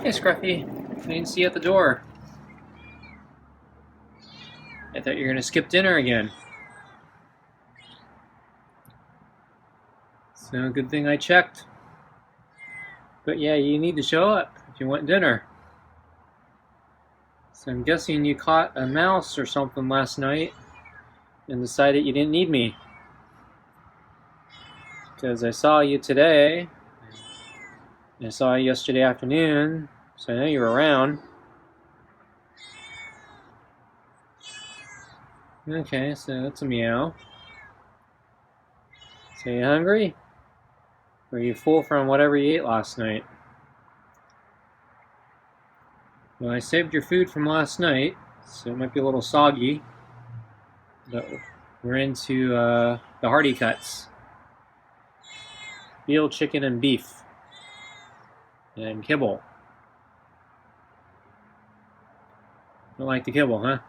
Hey, Scruffy. I didn't see you at the door. I thought you were going to skip dinner again. So, good thing I checked. But yeah, you need to show up if you want dinner. So I'm guessing you caught a mouse or something last night and decided you didn't need me. Because I saw you today. I saw you yesterday afternoon, so I know you were around. Okay, so that's a meow. So you hungry? Or are you full from whatever you ate last night? Well, I saved your food from last night, so it might be a little soggy. But we're into the hearty cuts. Veal, chicken, and beef. And kibble. Don't like the kibble, huh?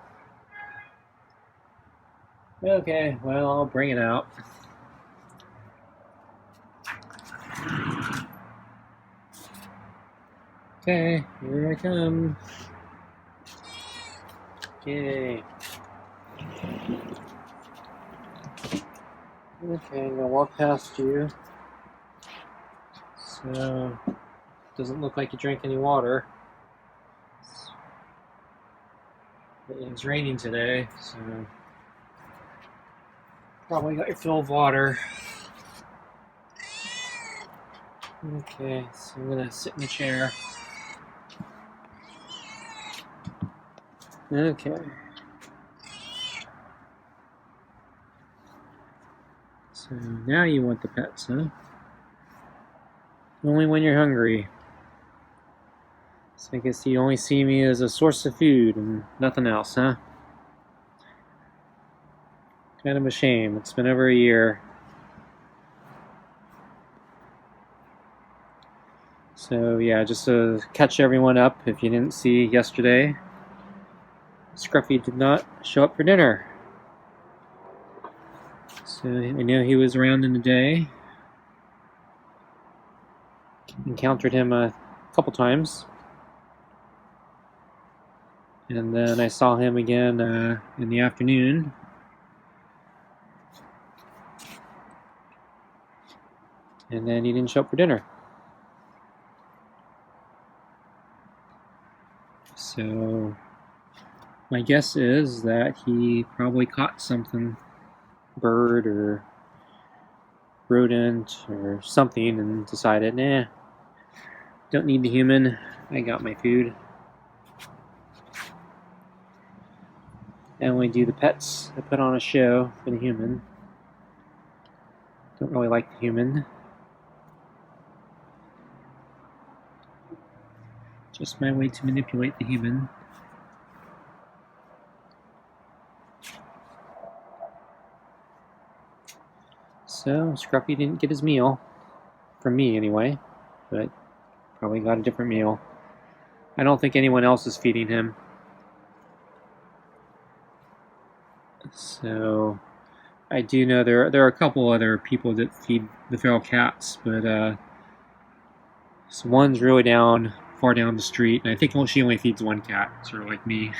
Okay, well, I'll bring it out. Okay, here I come. Okay. Okay, I'm gonna walk past you. So, doesn't look like you drank any water. It's raining today, so probably got your fill of water. Okay, so I'm gonna sit in the chair. Okay. So now you want the pets, huh? Only when you're hungry. So I guess you only see me as a source of food and nothing else, huh? Kind of a shame. It's been over a year. So yeah, just to catch everyone up, if you didn't see yesterday, Scruffy did not show up for dinner. So I know he was around in the day. Encountered him a couple times. And then I saw him again in the afternoon. And then he didn't show up for dinner. So my guess is that he probably caught something, bird or rodent or something, and decided, nah, don't need the human, I got my food. I only do the pets. I put on a show for the human. Don't really like the human. Just my way to manipulate the human. So, Scruffy didn't get his meal. From me, anyway. But probably got a different meal. I don't think anyone else is feeding him. So, I do know there are a couple other people that feed the feral cats, but so one's really far down the street, and I think she only feeds one cat, sort of like me.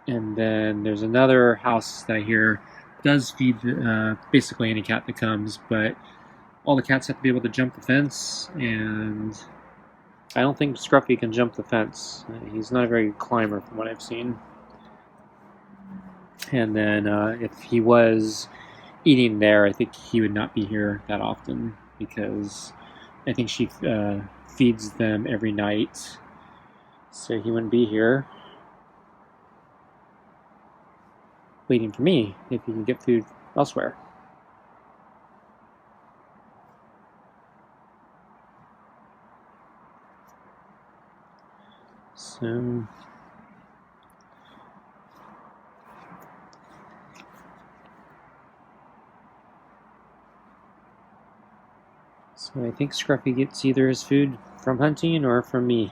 And then there's another house that I hear does feed basically any cat that comes, but all the cats have to be able to jump the fence, and I don't think Scruffy can jump the fence. He's not a very good climber from what I've seen. And then if he was eating there, I think he would not be here that often, because I think she feeds them every night, so he wouldn't be here waiting for me if he can get food elsewhere. So I think Scruffy gets either his food from hunting or from me.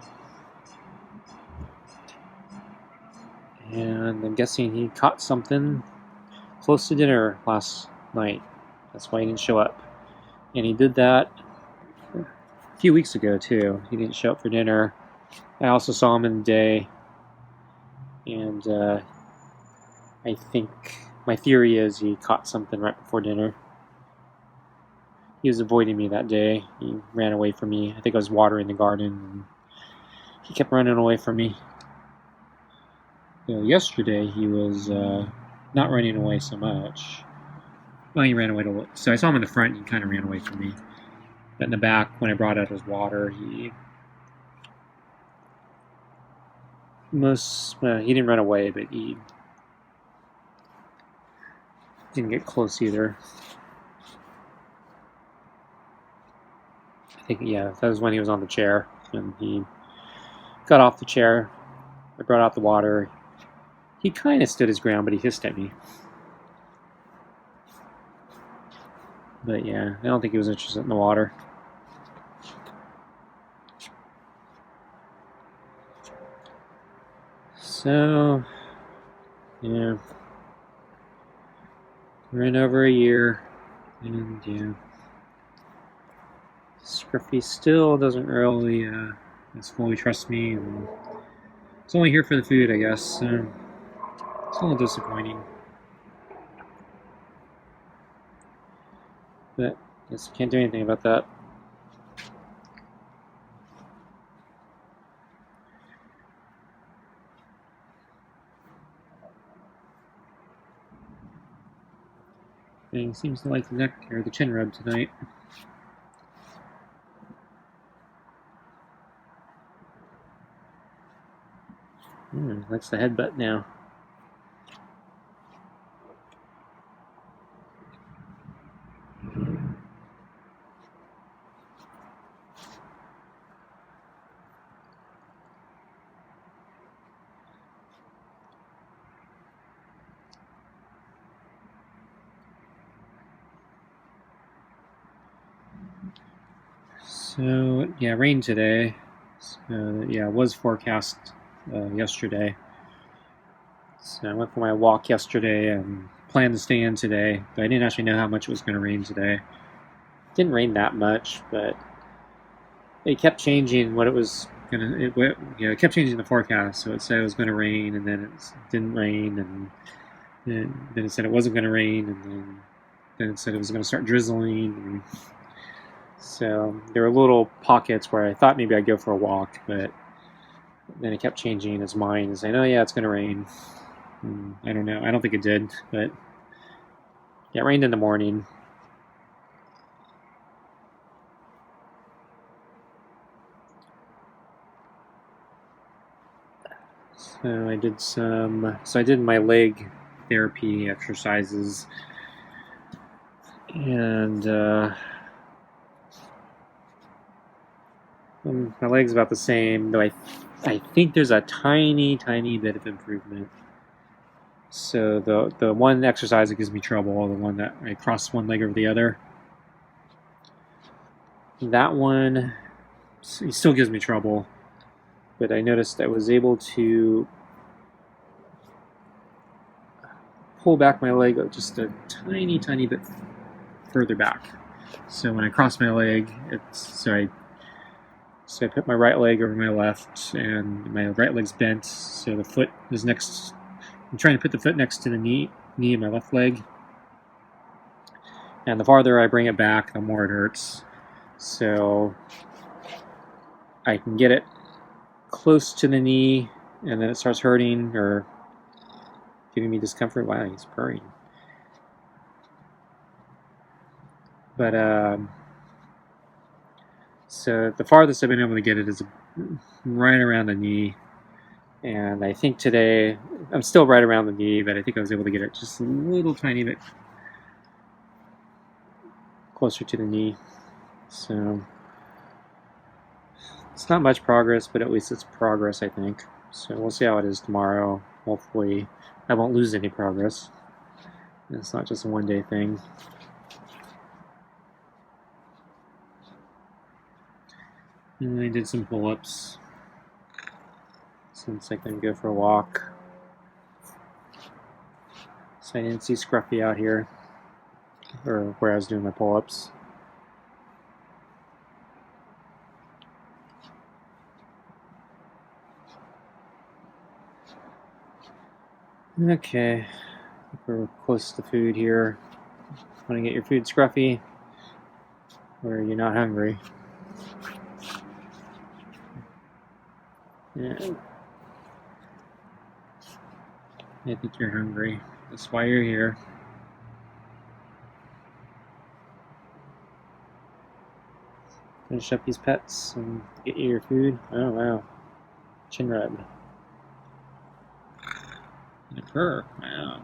And I'm guessing he caught something close to dinner last night. That's why he didn't show up. And he did that few weeks ago too. He didn't show up for dinner. I also saw him in the day, and I think my theory is he caught something right before dinner. He was avoiding me that day. He ran away from me. I think I was watering the garden, and he kept running away from me. Yesterday he was not running away so much. Well, he ran away to. So I saw him in the front, and he kind of ran away from me. But in the back, when I brought out his water, he didn't run away, but he didn't get close either. I think, yeah, that was when he was on the chair, and he got off the chair. I brought out the water. He kind of stood his ground, but he hissed at me. But yeah, I don't think he was interested in the water. So, yeah, we're in over a year, and yeah, Scruffy still doesn't really fully trust me, and it's only here for the food, I guess. So it's a little disappointing, but I guess I can't do anything about that. Thing seems to like the neck or the chin rub tonight. Likes the headbutt now. So yeah, rain today. So yeah, it was forecast yesterday. So I went for my walk yesterday and planned to stay in today, but I didn't actually know how much it was going to rain today. It didn't rain that much, but it kept changing what it was gonna. It kept changing the forecast. So it said it was going to rain, and then it didn't rain, and then it said it wasn't going to rain, and then it said it was going to start drizzling. And so there were little pockets where I thought maybe I'd go for a walk, but then it kept changing its mind and saying, "Oh yeah, it's going to rain." I don't know. I don't think it did, but yeah, it rained in the morning. So I did I did my leg therapy exercises, and my leg's about the same, though I think there's a tiny bit of improvement. So the one exercise that gives me trouble, the one that I cross one leg over the other, that one it still gives me trouble, but I noticed I was able to pull back my leg just a tiny bit further back. So when I cross my leg, I put my right leg over my left, and my right leg's bent, so the foot is next. I'm trying to put the foot next to the knee of my left leg, and the farther I bring it back, the more it hurts. So I can get it close to the knee, and then it starts hurting or giving me discomfort. Wow, he's purring. But so the farthest I've been able to get it is right around the knee, and I think today I'm still right around the knee, but I think I was able to get it just a little tiny bit closer to the knee. So it's not much progress, but at least it's progress, I think. So we'll see how it is tomorrow. Hopefully I won't lose any progress. It's not just a one-day thing. And I did some pull-ups since I couldn't go for a walk. So I didn't see Scruffy out here, or where I was doing my pull-ups. Okay, I think we're close to food here. Want to get your food, Scruffy? Or are you not hungry? Yeah. I think you're hungry. That's why you're here. Finish up these pets and get you your food. Oh wow. Chin rub. And a purr. Wow.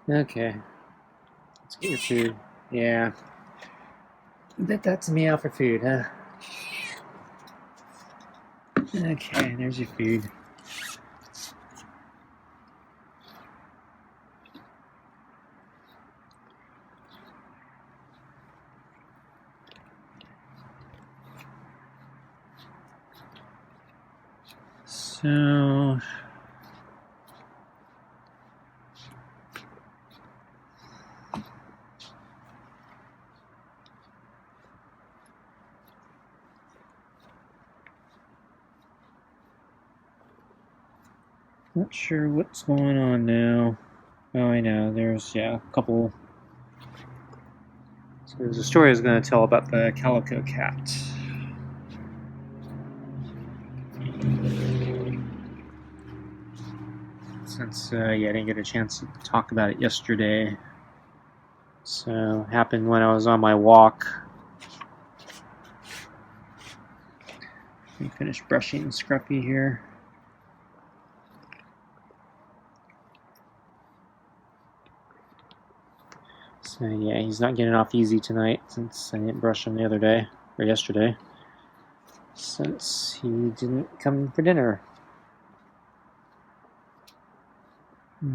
Okay. Let's get your food. Yeah. Bet that's a meow for food, huh? Okay, there's your food. So not sure what's going on now. Oh, I know. There's a couple. So there's a story I was going to tell about the calico cat. Since I didn't get a chance to talk about it yesterday. So it happened when I was on my walk. Let me finish brushing Scruffy here. So yeah, he's not getting off easy tonight since I didn't brush him the other day, or yesterday, since he didn't come for dinner.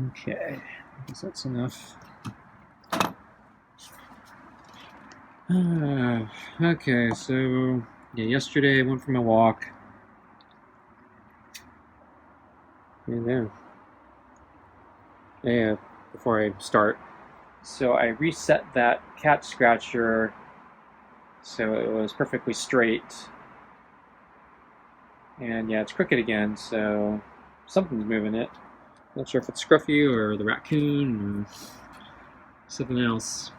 Okay, I guess that's enough. Okay, so yeah, yesterday I went for my walk. And then, yeah, before I start, so I reset that cat scratcher so it was perfectly straight. And yeah, it's crooked again, so something's moving it. Not sure if it's Scruffy or the raccoon or something else.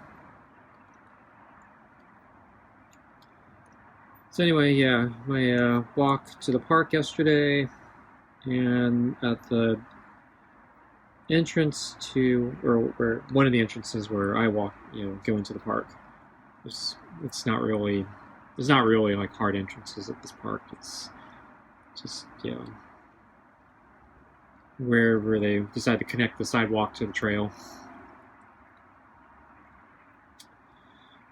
So anyway, yeah, my walk to the park yesterday, and at the entrance to, or one of the entrances where I walk, go into the park. It's not really, there's not really like hard entrances at this park. It's just wherever they decide to connect the sidewalk to the trail.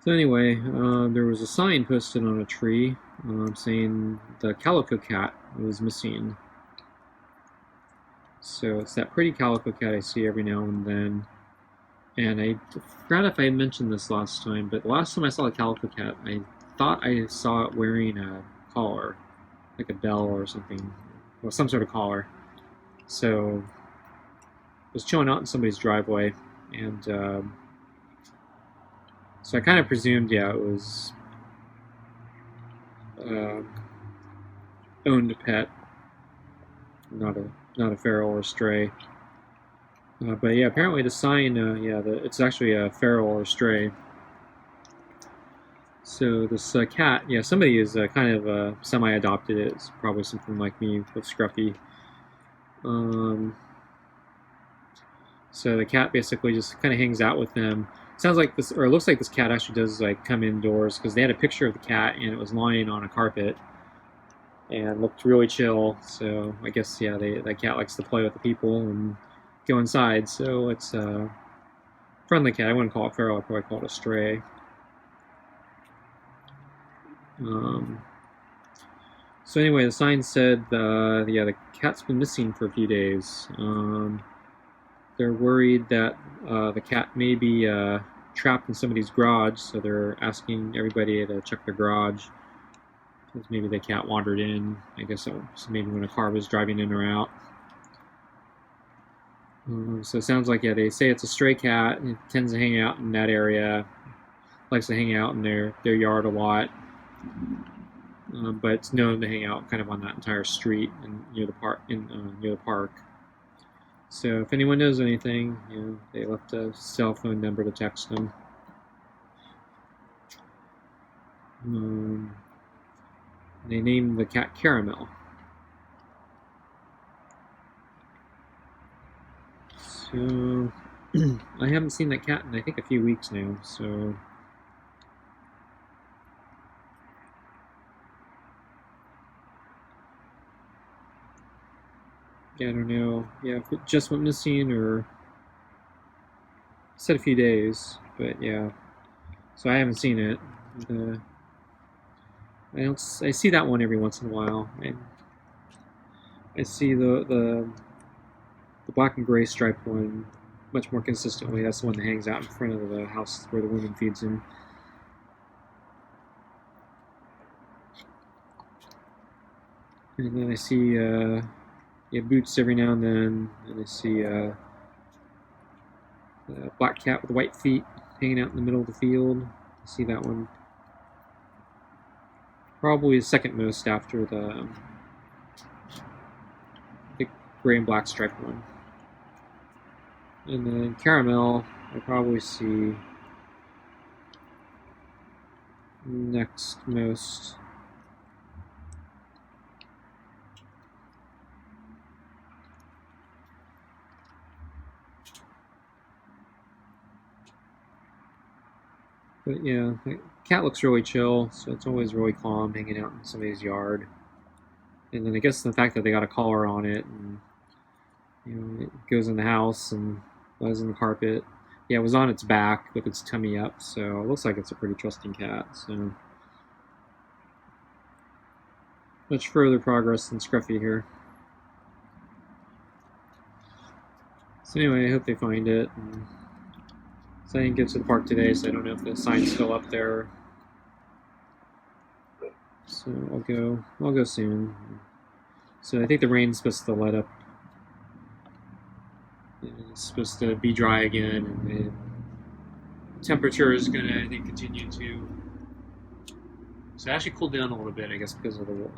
So anyway, there was a sign posted on a tree saying the calico cat was missing. So it's that pretty calico cat I see every now and then. And I forgot if I mentioned this last time, but the last time I saw a calico cat, I thought I saw it wearing a collar, like a bell or something, or some sort of collar. So I was chilling out in somebody's driveway, and so I kind of presumed, it was owned a pet, not a feral or stray. But yeah, apparently the sign, it's actually a feral or stray. So this cat, somebody is kind of semi-adopted it. It's probably something like me with Scruffy. So the cat basically just kind of hangs out with them. Sounds like this, or it looks like this cat actually does like come indoors, because they had a picture of the cat and it was lying on a carpet and looked really chill. So I guess that cat likes to play with the people and go inside. So it's a friendly cat. I wouldn't call it feral. I'd probably call it a stray. So anyway, the sign said the cat's been missing for a few days. They're worried that the cat may be trapped in somebody's garage, so they're asking everybody to check their garage. Because maybe the cat wandered in. I guess it was maybe when a car was driving in or out. So it sounds like, yeah, they say it's a stray cat. It tends to hang out in that area. Likes to hang out in their yard a lot. But it's known to hang out kind of on that entire street and near the park. Near the park. So if anyone knows anything, they left a cell phone number to text them. They named the cat Caramel. So I haven't seen that cat in I think a few weeks now. So yeah, I don't know. Yeah, if it just went missing or said a few days, but yeah. So I haven't seen it. I see that one every once in a while. I see the black and gray striped one much more consistently. That's the one that hangs out in front of the house where the woman feeds him. And then I see boots every now and then, and I see a black cat with white feet hanging out in the middle of the field. I see that one. Probably the second most after the gray and black striped one. And then Caramel, I probably see next most. But yeah, the cat looks really chill, so it's always really calm hanging out in somebody's yard. And then I guess the fact that they got a collar on it, and it goes in the house and lies on the carpet. Yeah, it was on its back with its tummy up, so it looks like it's a pretty trusting cat. So much further progress than Scruffy here. So anyway, I hope they find it. So I didn't get to the park today, so I don't know if the sign's still up there. So I'll go soon. So I think the rain's supposed to let up. It's supposed to be dry again, and the temperature is going to, I think, continue to. So it actually cooled down a little bit, I guess, because of the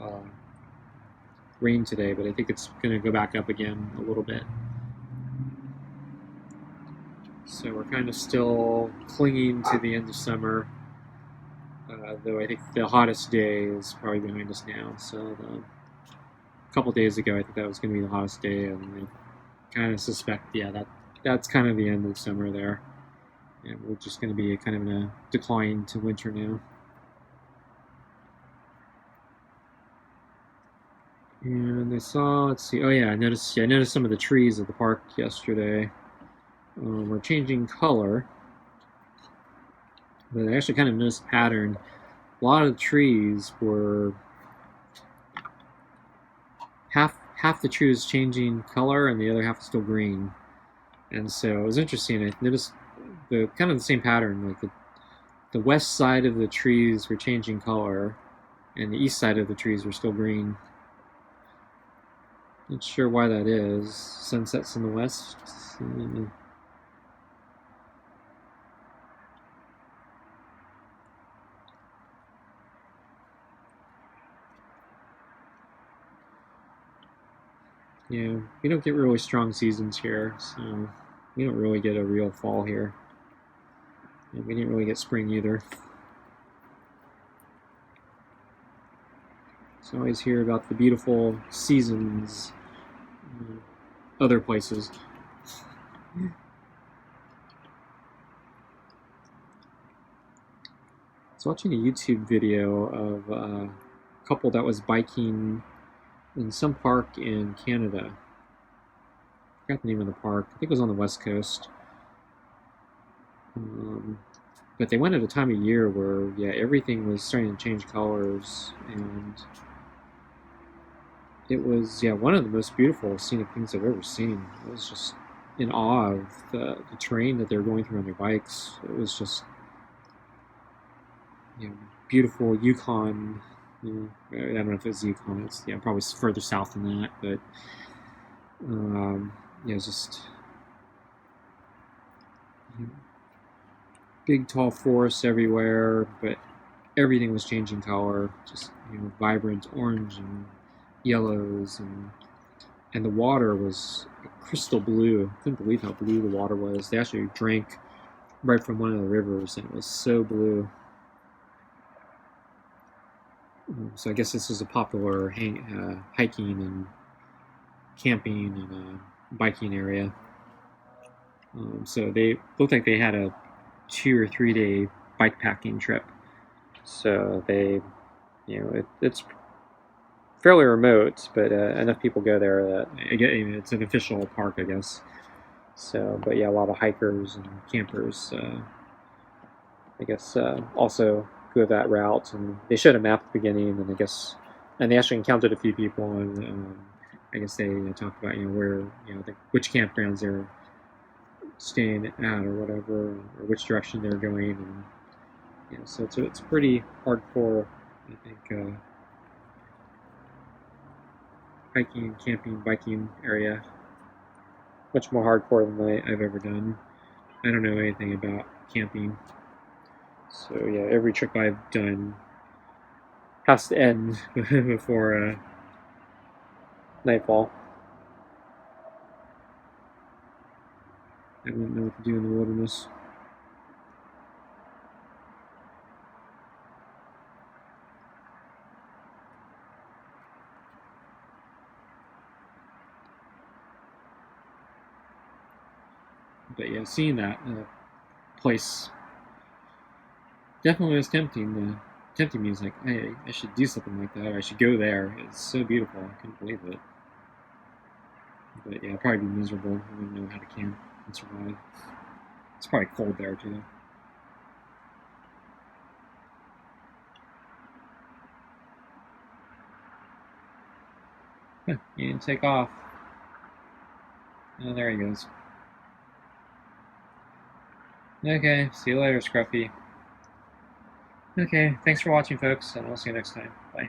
rain today, but I think it's going to go back up again a little bit. So we're kind of still clinging to the end of summer, though I think the hottest day is probably behind us now. So a couple days ago, I think that was going to be the hottest day, and I kind of suspect, that's kind of the end of summer there. And we're just going to be kind of in a decline to winter now. And I saw, let's see, I noticed some of the trees at the park yesterday. We're changing color, but I actually kind of noticed a pattern. A lot of the trees were half the tree was changing color and the other half was still green, and so it was interesting. I noticed the kind of the same pattern. Like the west side of the trees were changing color, and the east side of the trees were still green. Not sure why that is. Sunsets in the west. Yeah, we don't get really strong seasons here, so we don't really get a real fall here. And we didn't really get spring either. So I always hear about the beautiful seasons other places. I was watching a YouTube video of a couple that was biking in some park in Canada. I forgot the name of the park. I think it was on the west coast. But they went at a time of year where, everything was starting to change colors, and it was, one of the most beautiful scenic things I've ever seen. I was just in awe of the terrain that they were going through on their bikes. It was just, beautiful Yukon Yeah, I don't know if it's Yukon. It's probably further south than that, but yeah, it's just big, tall forests everywhere, but everything was changing color, just vibrant orange and yellows, and the water was crystal blue. I couldn't believe how blue the water was. They actually drank right from one of the rivers, and it was so blue. So I guess this is a popular hiking and camping and biking area. So they looked like they had a 2 or 3 day bike packing trip. So they, it's fairly remote, but enough people go there that it's an official park, I guess. So, but yeah, a lot of hikers and campers, I guess, also go that route. And they showed a map at the beginning, and I guess, and they actually encountered a few people, and I guess they talked about where which campgrounds they're staying at or whatever, or which direction they're going, and so it's pretty hardcore, I think, hiking, camping, biking area. Much more hardcore than I've ever done. I don't know anything about camping, so yeah, every trip I've done has to end before nightfall. I wouldn't know what to do in the wilderness. But yeah, seeing that place definitely was tempting me. It's like, hey, I should do something like that. I should go there. It's so beautiful. I couldn't believe it. But yeah, I'd probably be miserable. I wouldn't know how to camp and survive. It's probably cold there too. Huh, he didn't take off. Oh, there he goes. Okay, see you later, Scruffy. Okay, thanks for watching, folks, and I'll see you next time. Bye.